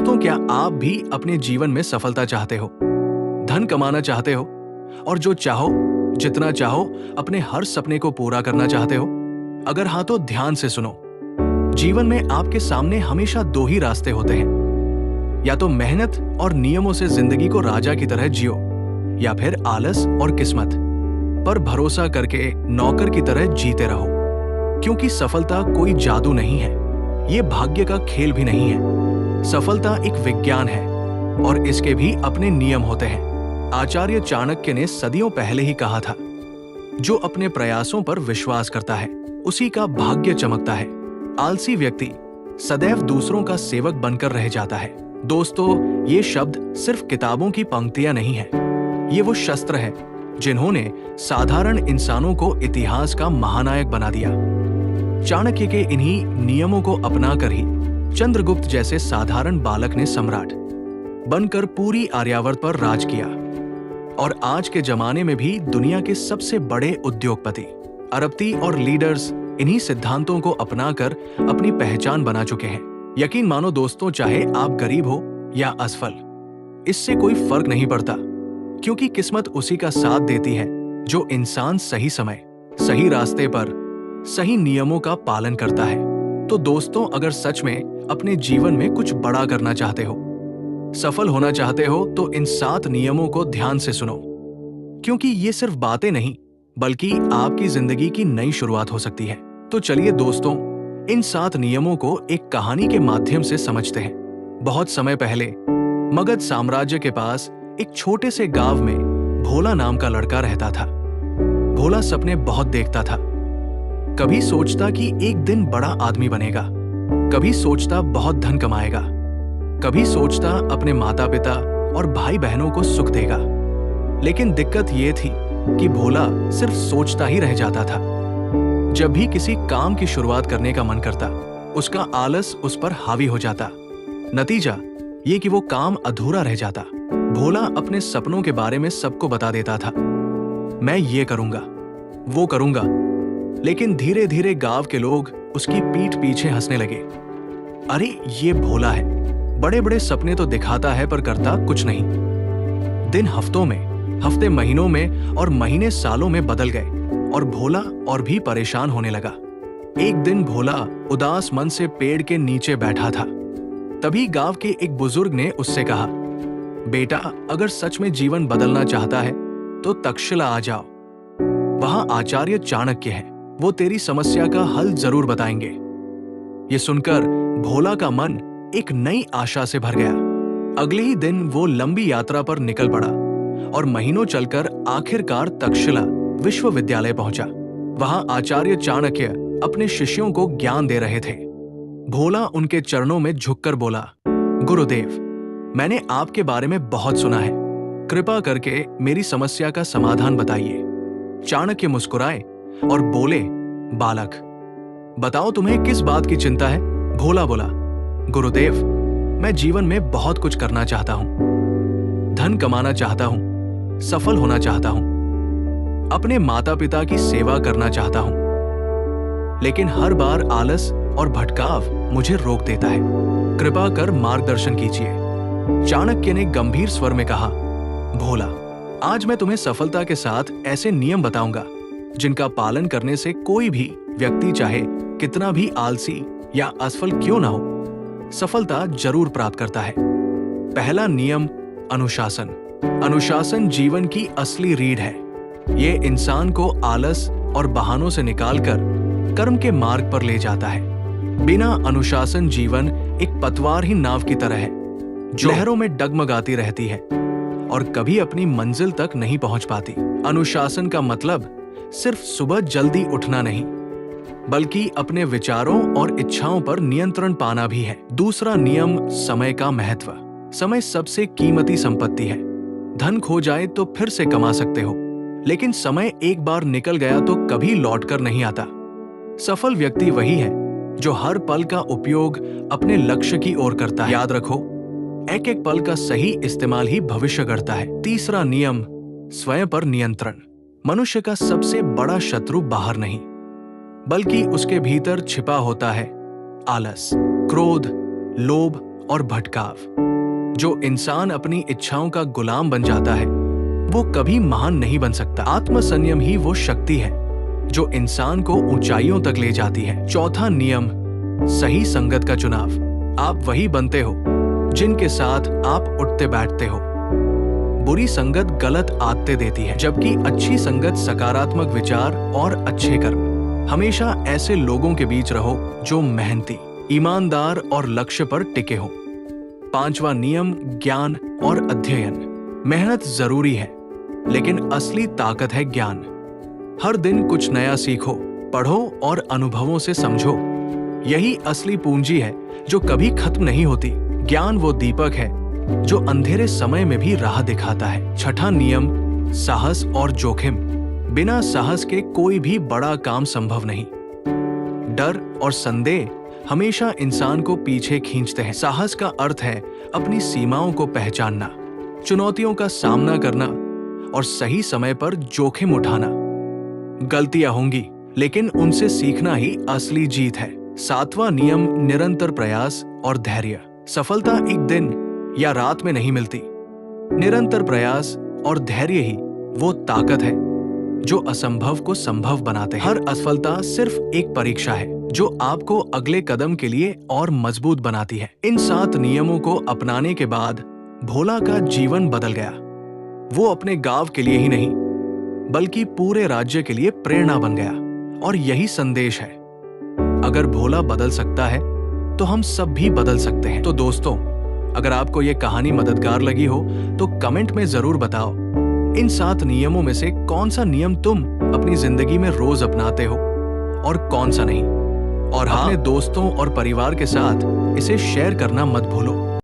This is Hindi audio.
दोस्तों, क्या आप भी अपने जीवन में सफलता चाहते हो, धन कमाना चाहते हो और जो चाहो, जितना चाहो, अपने हर सपने को पूरा करना चाहते हो? अगर हाँ तो ध्यान से सुनो। जीवन में आपके सामने हमेशा दो ही रास्ते होते हैं, या तो मेहनत और नियमों से जिंदगी को राजा की तरह जियो, या फिर आलस और किस्मत पर भरोसा करके नौकर की तरह जीते रहो। क्योंकि सफलता कोई जादू नहीं है, ये भाग्य का खेल भी नहीं है। सफलता एक विज्ञान है और इसके भी अपने नियम होते हैं। आचार्य चाणक्य ने सदियों पहले ही कहा था, जो अपने प्रयासों पर विश्वास करता है उसी का भाग्य चमकता है। आलसी व्यक्ति सदैव दूसरों का सेवक बनकर रह जाता है। दोस्तों, ये शब्द सिर्फ किताबों की पंक्तियां नहीं है, ये वो शस्त्र है जिन्होंने साधारण इंसानों को इतिहास का महानायक बना दिया। चाणक्य के इन्हीं नियमों को अपनाकर ही चंद्रगुप्त जैसे साधारण बालक ने सम्राट बनकर पूरी आर्यावर्त पर राज किया। और आज के जमाने में भी दुनिया के सबसे बड़े उद्योगपति, अरबपति और लीडर्स इन्हीं सिद्धांतों को अपनाकर अपनी पहचान बना चुके हैं। यकीन मानो दोस्तों, चाहे आप गरीब हो या असफल, इससे कोई फर्क नहीं पड़ता, क्योंकि किस्मत उसी का साथ देती है जो इंसान सही समय, सही रास्ते पर, सही नियमों का पालन करता है। तो दोस्तों, अगर सच में अपने जीवन में कुछ बड़ा करना चाहते हो, सफल होना चाहते हो, तो इन 7 नियमों को ध्यान से सुनो, क्योंकि ये सिर्फ बातें नहीं बल्कि आपकी जिंदगी की नई शुरुआत हो सकती है। तो चलिए दोस्तों, इन 7 नियमों को एक कहानी के माध्यम से समझते हैं। बहुत समय पहले मगध साम्राज्य के पास एक छोटे से गांव में भोला नाम का लड़का रहता था। भोला सपने बहुत देखता था। कभी सोचता कि एक दिन बड़ा आदमी बनेगा, कभी सोचता बहुत धन कमाएगा, कभी सोचता अपने माता पिता और भाई बहनों को सुख देगा। लेकिन दिक्कत ये थी कि भोला सिर्फ सोचता ही रह जाता था। जब भी किसी काम की शुरुआत करने का मन करता, उसका आलस उस पर हावी हो जाता। नतीजा ये कि वो काम अधूरा रह जाता। भोला अपने सपनों के बारे में सबको बता देता था, मैं ये करूंगा, वो करूंगा। लेकिन धीरे धीरे गांव के लोग उसकी पीठ पीछे हंसने लगे। अरे, ये भोला है, बड़े बड़े सपने तो दिखाता है पर करता कुछ नहीं। दिन हफ्तों में, हफ्ते महीनों में और महीने सालों में बदल गए और भोला और भी परेशान होने लगा। एक दिन भोला उदास मन से पेड़ के नीचे बैठा था। तभी गांव के एक बुजुर्ग ने उससे कहा, बेटा, अगर सच में जीवन बदलना चाहता है तो तक्षशिला आ जाओ। वहां आचार्य चाणक्य है, वो तेरी समस्या का हल जरूर बताएंगे। ये सुनकर भोला का मन एक नई आशा से भर गया। अगले ही दिन वो लंबी यात्रा पर निकल पड़ा और महीनों चलकर आखिरकार तक्षशिला विश्वविद्यालय पहुंचा। वहां आचार्य चाणक्य अपने शिष्यों को ज्ञान दे रहे थे। भोला उनके चरणों में झुककर बोला, गुरुदेव, मैंने आपके बारे में बहुत सुना है, कृपा करके मेरी समस्या का समाधान बताइए। चाणक्य मुस्कुराए और बोले, बालक, बताओ तुम्हें किस बात की चिंता है? भोला बोला, गुरुदेव, मैं जीवन में बहुत कुछ करना चाहता हूं, धन कमाना चाहता हूं, सफल होना चाहता हूं, अपने माता पिता की सेवा करना चाहता हूं, लेकिन हर बार आलस और भटकाव मुझे रोक देता है। कृपा कर मार्गदर्शन कीजिए। चाणक्य ने गंभीर स्वर में कहा, भोला, आज मैं तुम्हें सफलता के साथ ऐसे नियम बताऊंगा जिनका पालन करने से कोई भी व्यक्ति, चाहे कितना भी आलसी या असफल क्यों ना हो, सफलता जरूर प्राप्त करता है। पहला नियम, अनुशासन। अनुशासन जीवन की असली रीढ़ है। ये इंसान को आलस और बहानों से निकालकर कर्म के मार्ग पर ले जाता है। बिना अनुशासन जीवन एक पतवारहीन नाव की तरह है, जो लहरों में डगमगाती रहती है और कभी अपनी मंजिल तक नहीं पहुंच पाती। अनुशासन का मतलब सिर्फ सुबह जल्दी उठना नहीं, बल्कि अपने विचारों और इच्छाओं पर नियंत्रण पाना भी है। दूसरा नियम, समय का महत्व। समय सबसे कीमती संपत्ति है। धन खो जाए तो फिर से कमा सकते हो, लेकिन समय एक बार निकल गया तो कभी लौटकर नहीं आता। सफल व्यक्ति वही है जो हर पल का उपयोग अपने लक्ष्य की ओर करता है। याद रखो, एक एक पल का सही इस्तेमाल ही भविष्य गढ़ता है। तीसरा नियम, स्वयं पर नियंत्रण। मनुष्य का सबसे बड़ा शत्रु बाहर नहीं, बल्कि उसके भीतर छिपा होता है आलस, क्रोध, लोभ और भटकाव। जो इंसान अपनी इच्छाओं का गुलाम बन जाता है वो कभी महान नहीं बन सकता। आत्मसंयम ही वो शक्ति है जो इंसान को ऊंचाइयों तक ले जाती है। चौथा नियम, सही संगत का चुनाव। आप वही बनते हो जिनके साथ आप उठते बैठते हो। बुरी संगत गलत आदतें देती है, जबकि अच्छी संगत सकारात्मक विचार और अच्छे कर्म। हमेशा ऐसे लोगों के बीच रहो जो मेहनती, ईमानदार और लक्ष्य पर टिके हो। पांचवा नियम, ज्ञान और अध्ययन। मेहनत जरूरी है, लेकिन असली ताकत है ज्ञान। हर दिन कुछ नया सीखो, पढ़ो और अनुभवों से समझो। यही असली पूंजी है जो कभी खत्म नहीं होती। ज्ञान वो दीपक है जो अंधेरे समय में भी राह दिखाता है। छठा नियम, साहस और जोखिम। बिना साहस के कोई भी बड़ा काम संभव नहीं। डर और संदेह हमेशा इंसान को पीछे खींचते हैं। साहस का अर्थ है अपनी सीमाओं को पहचानना, चुनौतियों का सामना करना और सही समय पर जोखिम उठाना। गलतियां होंगी, लेकिन उनसे सीखना ही असली जीत है। सातवां नियम, निरंतर प्रयास और धैर्य। सफलता एक दिन या रात में नहीं मिलती। निरंतर प्रयास और धैर्य ही वो ताकत है जो असंभव को संभव बनाते हैं। हर असफलता सिर्फ एक परीक्षा है जो आपको अगले कदम के लिए और मजबूत बनाती है। इन 7 नियमों को अपनाने के बाद भोला का जीवन बदल गया। वो अपने गांव के लिए ही नहीं बल्कि पूरे राज्य के लिए प्रेरणा बन गया। और यही संदेश है, अगर भोला बदल सकता है तो हम सब भी बदल सकते हैं। तो दोस्तों, अगर आपको ये कहानी मददगार लगी हो तो कमेंट में जरूर बताओ, इन 7 नियमों में से कौन सा नियम तुम अपनी जिंदगी में रोज अपनाते हो और कौन सा नहीं। और अपने दोस्तों और परिवार के साथ इसे शेयर करना मत भूलो।